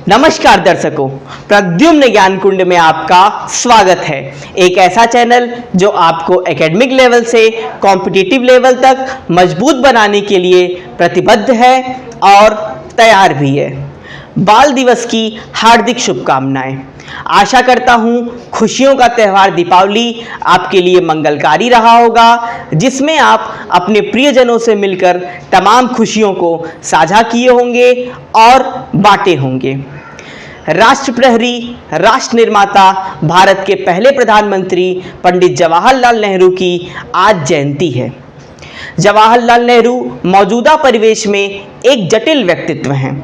नमस्कार दर्शकों, प्रद्युम्न ज्ञान कुंड में आपका स्वागत है। एक ऐसा चैनल जो आपको एकेडमिक लेवल से कॉम्पिटिटिव लेवल तक मजबूत बनाने के लिए प्रतिबद्ध है और तैयार भी है। बाल दिवस की हार्दिक शुभकामनाएं। आशा करता हूं खुशियों का त्यौहार दीपावली आपके लिए मंगलकारी रहा होगा, जिसमें आप अपने प्रियजनों से मिलकर तमाम खुशियों को साझा किए होंगे और बांटे होंगे। राष्ट्र प्रहरी, राष्ट्र निर्माता, भारत के पहले प्रधानमंत्री पंडित जवाहरलाल नेहरू की आज जयंती है। जवाहरलाल नेहरू मौजूदा परिवेश में एक जटिल व्यक्तित्व हैं।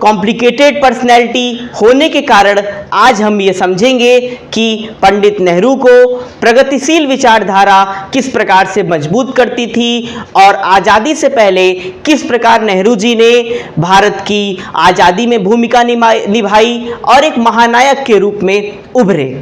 कॉम्प्लिकेटेड पर्सनैलिटी होने के कारण आज हम ये समझेंगे कि पंडित नेहरू को प्रगतिशील विचारधारा किस प्रकार से मजबूत करती थी और आज़ादी से पहले किस प्रकार नेहरू जी ने भारत की आज़ादी में भूमिका निभाई और एक महानायक के रूप में उभरे।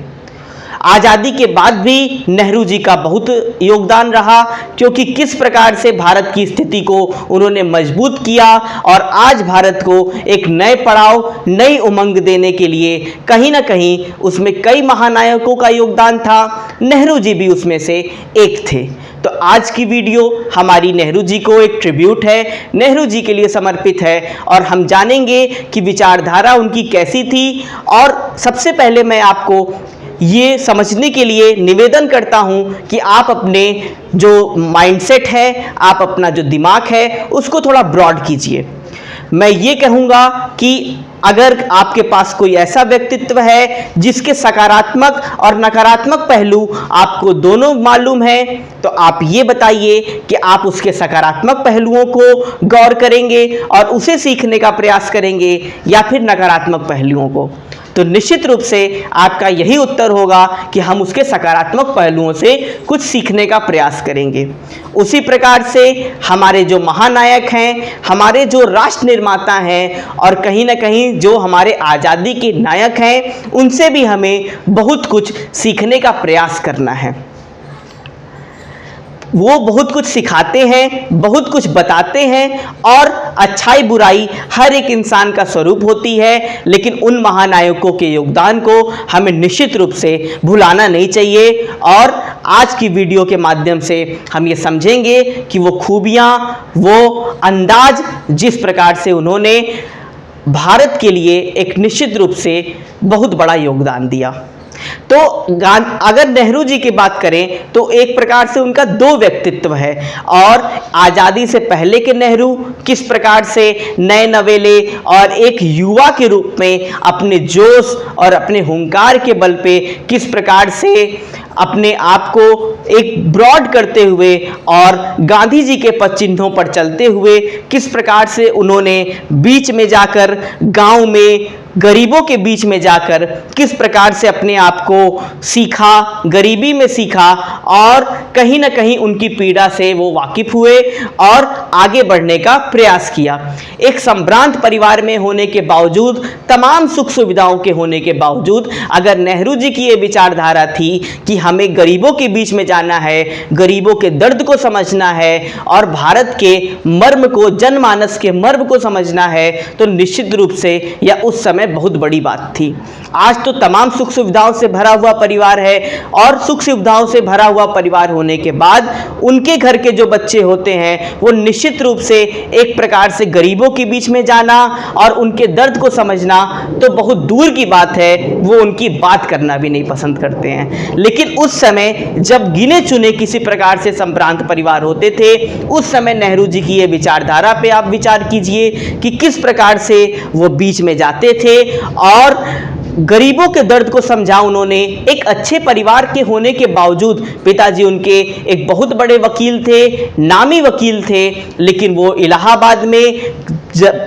आज़ादी के बाद भी नेहरू जी का बहुत योगदान रहा, क्योंकि किस प्रकार से भारत की स्थिति को उन्होंने मजबूत किया और आज भारत को एक नए पड़ाव, नई उमंग देने के लिए कहीं ना कहीं उसमें कई महानायकों का योगदान था। नेहरू जी भी उसमें से एक थे। तो आज की वीडियो हमारी नेहरू जी को एक ट्रिब्यूट है, नेहरू जी के लिए समर्पित है और हम जानेंगे कि विचारधारा उनकी कैसी थी। और सबसे पहले मैं आपको ये समझने के लिए निवेदन करता हूं कि आप अपने जो माइंडसेट है, आप अपना जो दिमाग है, उसको थोड़ा ब्रॉड कीजिए। मैं ये कहूँगा कि अगर आपके पास कोई ऐसा व्यक्तित्व है जिसके सकारात्मक और नकारात्मक पहलू आपको दोनों मालूम है, तो आप ये बताइए कि आप उसके सकारात्मक पहलुओं को गौर करेंगे और उसे सीखने का प्रयास करेंगे या फिर नकारात्मक पहलुओं को। तो निश्चित रूप से आपका यही उत्तर होगा कि हम उसके सकारात्मक पहलुओं से कुछ सीखने का प्रयास करेंगे। उसी प्रकार से हमारे जो महानायक हैं, हमारे जो राष्ट्र निर्माता हैं और कहीं ना कहीं जो हमारे आज़ादी के नायक हैं, उनसे भी हमें बहुत कुछ सीखने का प्रयास करना है। वो बहुत कुछ सिखाते हैं, बहुत कुछ बताते हैं और अच्छाई बुराई हर एक इंसान का स्वरूप होती है, लेकिन उन महानायकों के योगदान को हमें निश्चित रूप से भुलाना नहीं चाहिए। और आज की वीडियो के माध्यम से हम ये समझेंगे कि वो खूबियाँ, वो अंदाज जिस प्रकार से उन्होंने भारत के लिए एक निश्चित रूप से बहुत बड़ा योगदान दिया। तो अगर नेहरू जी की बात करें तो एक प्रकार से उनका दो व्यक्तित्व है। और आज़ादी से पहले के नेहरू किस प्रकार से नए नवेले और एक युवा के रूप में अपने जोश और अपने हुंकार के बल पे किस प्रकार से अपने आप को एक ब्रॉड करते हुए और गांधी जी के पद चिन्हों पर चलते हुए किस प्रकार से उन्होंने बीच में जाकर, गांव में गरीबों के बीच में जाकर किस प्रकार से अपने आप को सीखा, गरीबी में सीखा और कहीं ना कहीं उनकी पीड़ा से वो वाकिफ हुए और आगे बढ़ने का प्रयास किया। एक संभ्रांत परिवार में होने के बावजूद, तमाम सुख सुविधाओं के होने के बावजूद, अगर नेहरू जी की ये विचारधारा थी कि हमें गरीबों के बीच में जाना है, गरीबों के दर्द को समझना है और भारत के मर्म को, जनमानस के मर्म को समझना है, तो निश्चित रूप से यह उस समय बहुत बड़ी बात थी। आज तो तमाम सुख सुविधाओं से भरा हुआ परिवार है और सुख सुविधाओं से भरा हुआ परिवार होने के बाद उनके घर के जो बच्चे होते हैं वो निश्चित रूप से एक प्रकार से गरीबों के बीच में जाना और उनके दर्द को समझना तो बहुत दूर की बात है, वो उनकी बात करना भी नहीं पसंद करते हैं। लेकिन उस समय जब गिने चुने किसी प्रकार से संभ्रांत परिवार होते थे, उस समय नेहरू जी की ये विचारधारा पे आप विचार कीजिए कि किस प्रकार से वो बीच में जाते थे और गरीबों के दर्द को समझा उन्होंने। एक अच्छे परिवार के होने के बावजूद पिताजी उनके एक बहुत बड़े वकील थे, नामी वकील थे, लेकिन वो इलाहाबाद में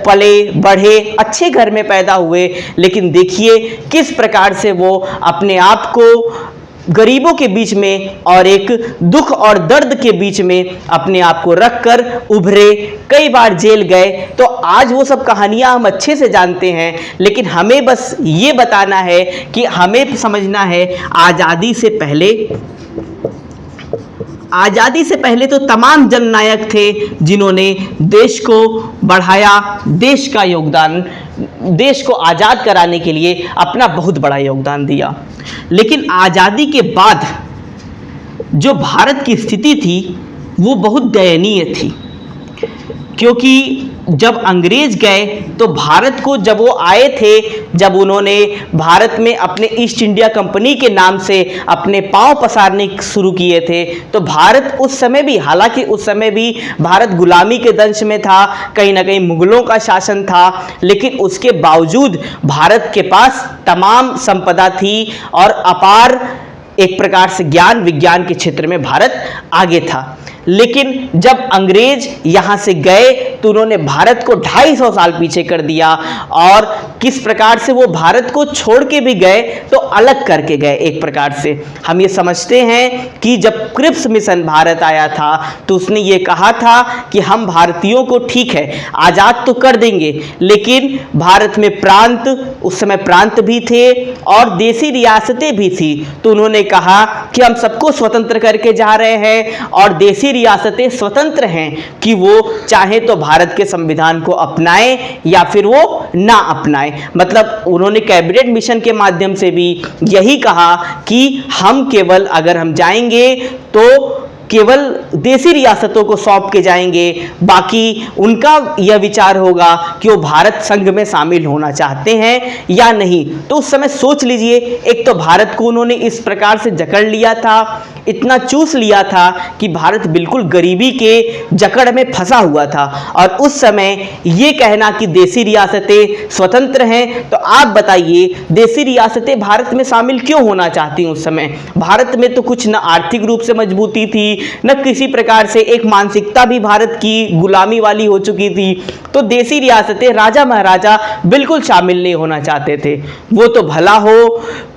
पले बढ़े, अच्छे घर में पैदा हुए, लेकिन देखिए किस प्रकार से वो अपने आप को गरीबों के बीच में और एक दुख और दर्द के बीच में अपने आप को रखकर उभरे, कई बार जेल गए। तो आज वो सब कहानियां हम अच्छे से जानते हैं, लेकिन हमें बस ये बताना है कि हमें समझना है आज़ादी से पहले आज़ादी से पहले तो तमाम जननायक थे जिन्होंने देश को बढ़ाया, देश का योगदान, देश को आज़ाद कराने के लिए अपना बहुत बड़ा योगदान दिया। लेकिन आज़ादी के बाद जो भारत की स्थिति थी वो बहुत दयनीय थी, क्योंकि जब अंग्रेज गए तो भारत को, जब वो आए थे, जब उन्होंने भारत में अपने ईस्ट इंडिया कंपनी के नाम से अपने पांव पसारने शुरू किए थे, तो भारत उस समय भी, हालांकि उस समय भी भारत गुलामी के दंश में था, कहीं ना कहीं मुगलों का शासन था, लेकिन उसके बावजूद भारत के पास तमाम संपदा थी और अपार एक प्रकार से ज्ञान विज्ञान के क्षेत्र में भारत आगे था। लेकिन जब अंग्रेज यहाँ से गए तो उन्होंने भारत को 250 साल पीछे कर दिया, और किस प्रकार से वो भारत को छोड़ के भी गए तो अलग करके गए। एक प्रकार से हम ये समझते हैं कि जब क्रिप्स मिशन भारत आया था तो उसने ये कहा था कि हम भारतीयों को ठीक है आज़ाद तो कर देंगे, लेकिन भारत में प्रांत, उस समय प्रांत भी थे और देसी रियासतें भी थी, तो उन्होंने कहा कि हम सबको स्वतंत्र करके जा रहे हैं और देसी रियासतें स्वतंत्र हैं कि वो चाहे तो भारत के संविधान को अपनाएं या फिर वो ना अपनाएं। मतलब उन्होंने कैबिनेट मिशन के माध्यम से भी यही कहा कि हम केवल, अगर हम जाएंगे तो केवल देसी रियासतों को सौंप के जाएंगे, बाकी उनका यह विचार होगा कि वो भारत संघ में शामिल होना चाहते हैं या नहीं। तो उस समय सोच लीजिए, एक तो भारत को उन्होंने इस प्रकार से जकड़ लिया था, इतना चूस लिया था कि भारत बिल्कुल गरीबी के जकड़ में फंसा हुआ था। और उस समय ये कहना कि देसी रियासतें स्वतंत्र हैं, तो आप बताइए देसी रियासतें भारत में शामिल क्यों होना चाहती उस समय? भारत में तो कुछ न आर्थिक रूप से मजबूती थी, न किसी प्रकार से, एक मानसिकता भी भारत की गुलामी वाली हो चुकी थी, तो देसी रियासतें, राजा महाराजा बिल्कुल शामिल नहीं होना चाहते थे। वो तो भला हो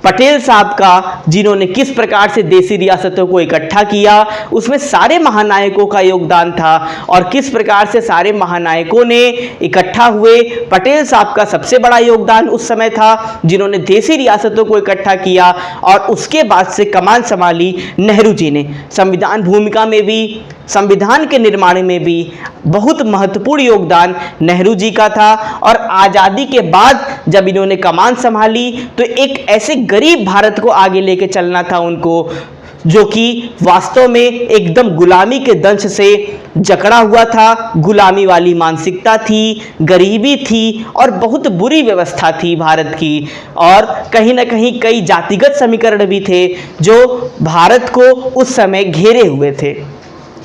पटेल साहब का, जिन्होंने किस प्रकार से देसी रियासतों को इकट्ठा किया, उसमें सारे महानायकों का योगदान था और किस प्रकार से सारे महानायकों ने इकट्ठा हुए। पटेल साहब का सबसे बड़ा योगदान उस समय था, जिन्होंने देसी रियासतों को इकट्ठा किया, और उसके बाद से कमान संभाली नेहरू जी ने। संविधान भूमिका में भी, संविधान के निर्माण में भी बहुत महत्वपूर्ण योगदान नेहरू जी का था। और आज़ादी के बाद जब इन्होंने कमान संभाली तो एक ऐसे गरीब भारत को आगे लेके चलना था उनको, जो कि वास्तव में एकदम गुलामी के दंश से जकड़ा हुआ था, गुलामी वाली मानसिकता थी, गरीबी थी और बहुत बुरी व्यवस्था थी भारत की, और कहीं ना कहीं कई जातिगत समीकरण भी थे जो भारत को उस समय घेरे हुए थे।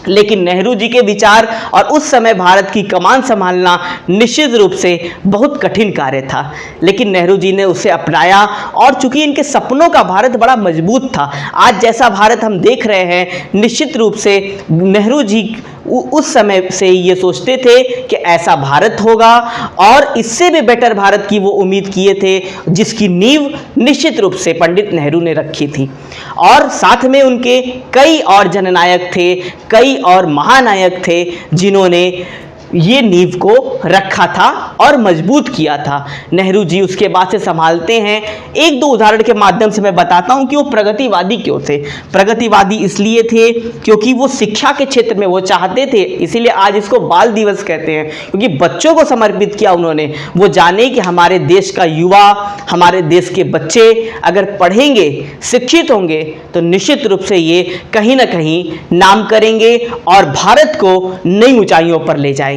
लेकिन नेहरू जी के विचार और उस समय भारत की कमान संभालना निश्चित रूप से बहुत कठिन कार्य था, लेकिन नेहरू जी ने उसे अपनाया। और चूंकि इनके सपनों का भारत बड़ा मजबूत था, आज जैसा भारत हम देख रहे हैं, निश्चित रूप से नेहरू जी उस समय से ये सोचते थे कि ऐसा भारत होगा, और इससे भी बेटर भारत की वो उम्मीद किए थे, जिसकी नींव निश्चित रूप से पंडित नेहरू ने रखी थी। और साथ में उनके कई और जननायक थे, कई और महानायक थे, जिन्होंने ये नींव को रखा था और मजबूत किया था। नेहरू जी उसके बाद से संभालते हैं। एक दो उदाहरण के माध्यम से मैं बताता हूं कि वो प्रगतिवादी क्यों थे। प्रगतिवादी इसलिए थे क्योंकि वो शिक्षा के क्षेत्र में वो चाहते थे, इसीलिए आज इसको बाल दिवस कहते हैं, क्योंकि बच्चों को समर्पित किया उन्होंने। वो जाने कि हमारे देश का युवा, हमारे देश के बच्चे अगर पढ़ेंगे, शिक्षित होंगे, तो निश्चित रूप से ये कहीं ना कहीं नाम करेंगे और भारत को नई ऊंचाइयों पर ले जाएंगे।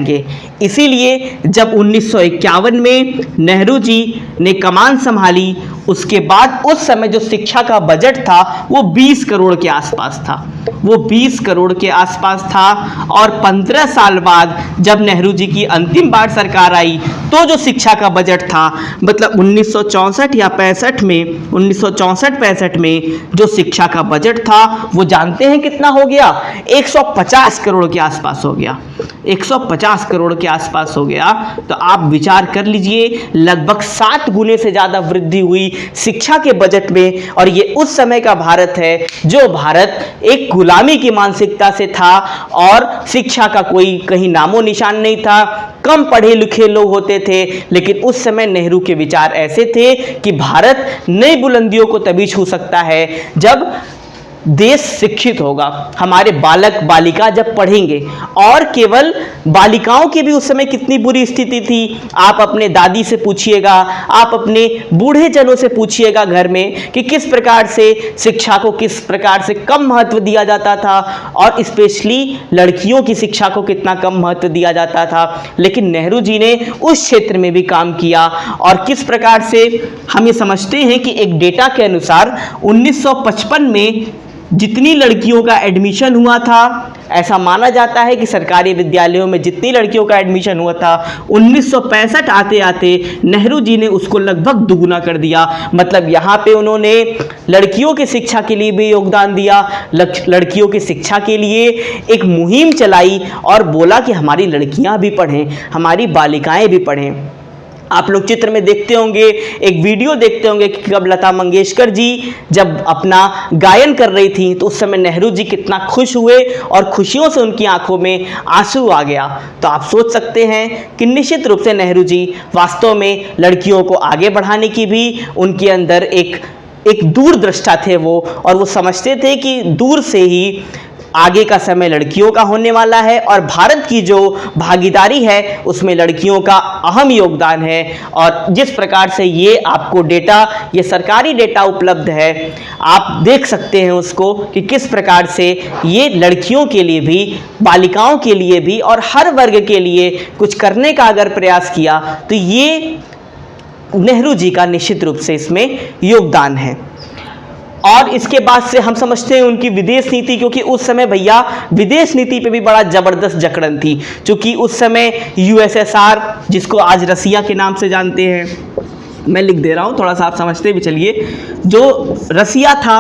इसीलिए जब 1951 में नेहरू जी ने कमान संभाली, उसके बाद उस समय जो शिक्षा का बजट था वो 20 करोड़ के आसपास था, वो 20 करोड़ के आसपास था। और 15 साल बाद जब नेहरू जी की अंतिम बार सरकार आई तो जो शिक्षा का बजट था, मतलब 1964 या 65 में, 1964-65 में जो शिक्षा का बजट था वो जानते हैं कितना हो गया? 150 करोड़ के आसपास हो गया। 150 करोड़ के आसपास हो गया। तो आप विचार कर लीजिए, लगभग 7 गुने से ज़्यादा वृद्धि हुई शिक्षा के बजट में। और ये उस समय का भारत है जो भारत एक गुलामी की मानसिकता से था और शिक्षा का कोई कहीं नामो निशान नहीं था, कम पढ़े लिखे लोग होते थे। लेकिन उस समय नेहरू के विचार ऐसे थे कि भारत नई बुलंदियों को तभी छू सकता है जब देश शिक्षित होगा, हमारे बालक बालिका जब पढ़ेंगे। और केवल बालिकाओं की भी उस समय कितनी बुरी स्थिति थी, आप अपने दादी से पूछिएगा, आप अपने बूढ़े जनों से पूछिएगा घर में कि किस प्रकार से शिक्षा को किस प्रकार से कम महत्व दिया जाता था, और स्पेशली लड़कियों की शिक्षा को कितना कम महत्व दिया जाता था। लेकिन नेहरू जी ने उस क्षेत्र में भी काम किया, और किस प्रकार से हम ये समझते हैं कि एक डेटा के अनुसार 1955 में जितनी लड़कियों का एडमिशन हुआ था, ऐसा माना जाता है कि सरकारी विद्यालयों में जितनी लड़कियों का एडमिशन हुआ था, 1965 आते आते नेहरू जी ने उसको लगभग दुगुना कर दिया। मतलब यहाँ पे उन्होंने लड़कियों की शिक्षा के लिए भी योगदान दिया, लड़कियों की शिक्षा के लिए एक मुहिम चलाई और बोला कि हमारी लड़कियाँ भी पढ़ें, हमारी बालिकाएँ भी पढ़ें। आप लोग चित्र में देखते होंगे, एक वीडियो देखते होंगे कि कब लता मंगेशकर जी जब अपना गायन कर रही थी तो उस समय नेहरू जी कितना खुश हुए और खुशियों से उनकी आंखों में आंसू आ गया। तो आप सोच सकते हैं कि निश्चित रूप से नेहरू जी वास्तव में लड़कियों को आगे बढ़ाने की भी उनके अंदर एक दूरदृष्टा थे वो, और वो समझते थे कि दूर से ही आगे का समय लड़कियों का होने वाला है और भारत की जो भागीदारी है उसमें लड़कियों का अहम योगदान है। और जिस प्रकार से ये आपको डेटा, ये सरकारी डेटा उपलब्ध है, आप देख सकते हैं उसको कि किस प्रकार से ये लड़कियों के लिए भी, बालिकाओं के लिए भी और हर वर्ग के लिए कुछ करने का अगर प्रयास किया तो ये नेहरू जी का निश्चित रूप से इसमें योगदान है। और इसके बाद से हम समझते हैं उनकी विदेश नीति, क्योंकि उस समय भैया विदेश नीति पे भी बड़ा जबरदस्त जकड़न थी, क्योंकि उस समय यूएसएसआर, जिसको आज रसिया के नाम से जानते हैं, मैं लिख दे रहा हूँ थोड़ा सा आप समझते भी चलिए, जो रसिया था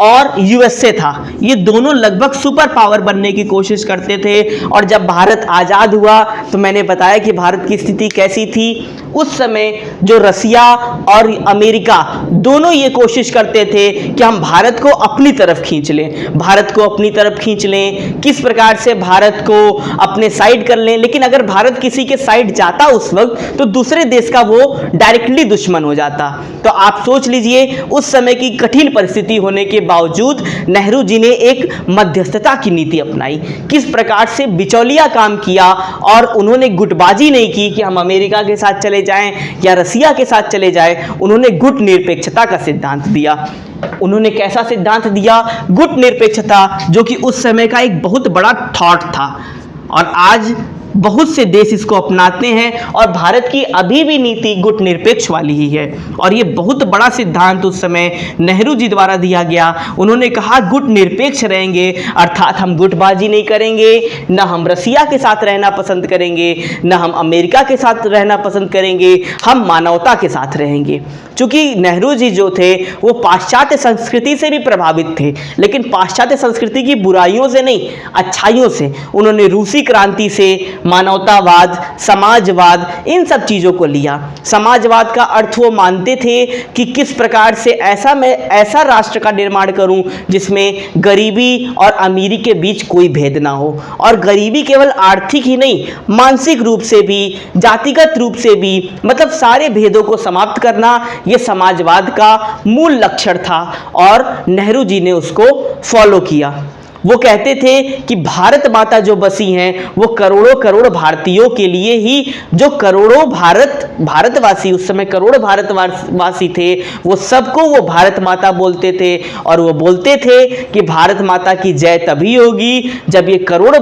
और यूएसए था, ये दोनों लगभग सुपर पावर बनने की कोशिश करते थे। और जब भारत आज़ाद हुआ तो मैंने बताया कि भारत की स्थिति कैसी थी। उस समय जो रसिया और अमेरिका दोनों ये कोशिश करते थे कि हम भारत को अपनी तरफ खींच लें, भारत को अपनी तरफ खींच लें, किस प्रकार से भारत को अपने साइड कर लें। लेकिन अगर भारत किसी के साइड जाता उस वक्त तो दूसरे देश का वो डायरेक्टली दुश्मन हो जाता। तो आप सोच लीजिए उस समय की कठिन परिस्थिति होने के बावजूद नेहरू जी ने एक मध्यस्थता की नीति अपनाई, किस प्रकार से बिचौलिया काम किया, और उन्होंने गुटबाजी नहीं की कि हम अमेरिका के साथ चले जाएं या रसिया के साथ चले जाएं। उन्होंने गुट निरपेक्षता का सिद्धांत दिया। उन्होंने कैसा सिद्धांत दिया? गुट निरपेक्षता, जो कि उस समय का एक बहुत बड़ा थॉट था और आज बहुत से देश इसको अपनाते हैं, और भारत की अभी भी नीति गुट निरपेक्ष वाली ही है। और ये बहुत बड़ा सिद्धांत उस समय नेहरू जी द्वारा दिया गया। उन्होंने कहा गुट निरपेक्ष रहेंगे, अर्थात हम गुटबाजी नहीं करेंगे, न हम रसिया के साथ रहना पसंद करेंगे, न हम अमेरिका के साथ रहना पसंद करेंगे, हम मानवता के साथ रहेंगे। चूंकि नेहरू जी जो थे वो पाश्चात्य संस्कृति से भी प्रभावित थे, लेकिन पाश्चात्य संस्कृति की बुराइयों से नहीं, अच्छाइयों से। उन्होंने रूसी क्रांति से मानवतावाद, समाजवाद, इन सब चीज़ों को लिया। समाजवाद का अर्थ वो मानते थे कि किस प्रकार से ऐसा राष्ट्र का निर्माण करूं जिसमें गरीबी और अमीरी के बीच कोई भेद ना हो, और गरीबी केवल आर्थिक ही नहीं, मानसिक रूप से भी, जातिगत रूप से भी, मतलब सारे भेदों को समाप्त करना, ये समाजवाद का मूल लक्षण था और नेहरू जी ने उसको फॉलो किया। वो कहते थे कि भारत माता जो बसी हैं वो करोड़ों करोड़ भारतीयों के लिए ही, जो करोड़ों भारतवासी उस समय करोड़ भारतवासी थे, वो सबको वो भारत माता बोलते थे। और वो बोलते थे कि भारत माता की जय तभी होगी जब ये करोड़ों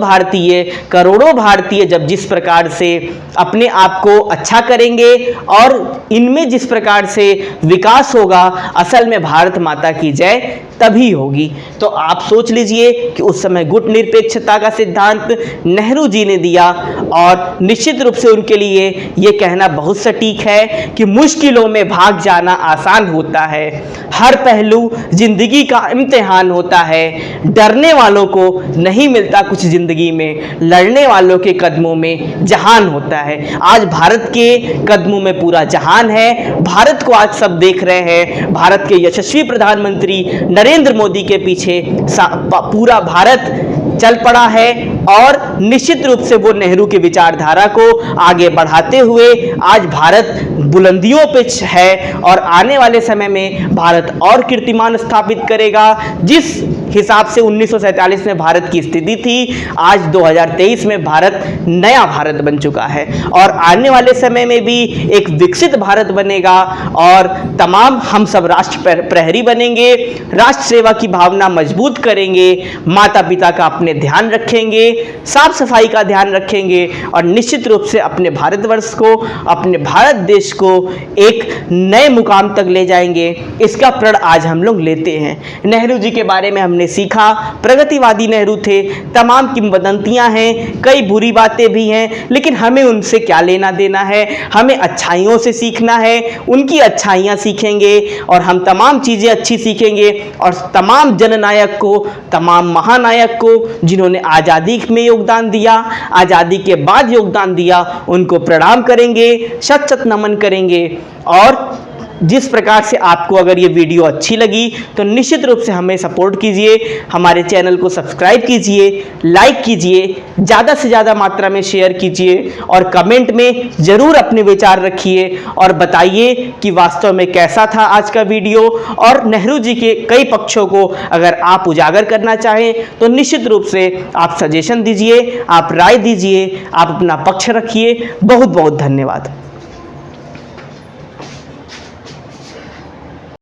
भारतीय जब जिस प्रकार से अपने आप को अच्छा करेंगे और इनमें जिस प्रकार से विकास होगा, असल में भारत माता की जय तभी होगी। तो आप सोच लीजिए कि उस समय गुट निरपेक्षता का सिद्धांत नेहरू जी ने दिया, और निश्चित रूप से उनके लिए ये कहना बहुत सटीक है कि मुश्किलों में भाग जाना आसान होता है, हर पहलू जिंदगी का इम्तिहान होता है, डरने वालों को नहीं मिलता कुछ जिंदगी में, लड़ने वालों के कदमों में जहान होता है। आज भारत के कदमों में पूरा जहान है, भारत को आज सब देख रहे हैं, भारत के यशस्वी प्रधानमंत्री नरेंद्र मोदी के पीछे पूरा भारत चल पड़ा है, और निश्चित रूप से वो नेहरू की विचारधारा को आगे बढ़ाते हुए आज भारत बुलंदियों पे है, और आने वाले समय में भारत और कीर्तिमान स्थापित करेगा। जिस हिसाब से 1947 में भारत की स्थिति थी, आज 2023 में भारत नया भारत बन चुका है और आने वाले समय में भी एक विकसित भारत बनेगा और तमाम हम सब राष्ट्र प्रहरी बनेंगे, राष्ट्र सेवा की भावना मजबूत करेंगे, माता पिता का अपने ध्यान रखेंगे, साफ सफाई का ध्यान रखेंगे और निश्चित रूप से अपने भारतवर्ष को, अपने भारत देश को एक नए मुकाम तक ले जाएंगे। इसका प्रण आज हम लोग लेते हैं। नेहरू जी के बारे में हमने सीखा, प्रगतिवादी नेहरू थे, तमाम किंवदंतियां हैं, कई बुरी बातें भी हैं, लेकिन हमें उनसे क्या लेना देना है, हमें अच्छाइयों से सीखना है, उनकी अच्छाइयां सीखेंगे और हम तमाम चीजें अच्छी सीखेंगे और तमाम जननायक को, तमाम महानायक को जिन्होंने आजादी में योगदान दिया, आजादी के बाद योगदान दिया, उनको प्रणाम करेंगे, शत शत नमन करेंगे। और जिस प्रकार से आपको अगर ये वीडियो अच्छी लगी तो निश्चित रूप से हमें सपोर्ट कीजिए, हमारे चैनल को सब्सक्राइब कीजिए, लाइक कीजिए, ज़्यादा से ज़्यादा मात्रा में शेयर कीजिए और कमेंट में ज़रूर अपने विचार रखिए और बताइए कि वास्तव में कैसा था आज का वीडियो। और नेहरू जी के कई पक्षों को अगर आप उजागर करना चाहें तो निश्चित रूप से आप सजेशन दीजिए, आप राय दीजिए, आप अपना पक्ष रखिए। बहुत बहुत धन्यवाद।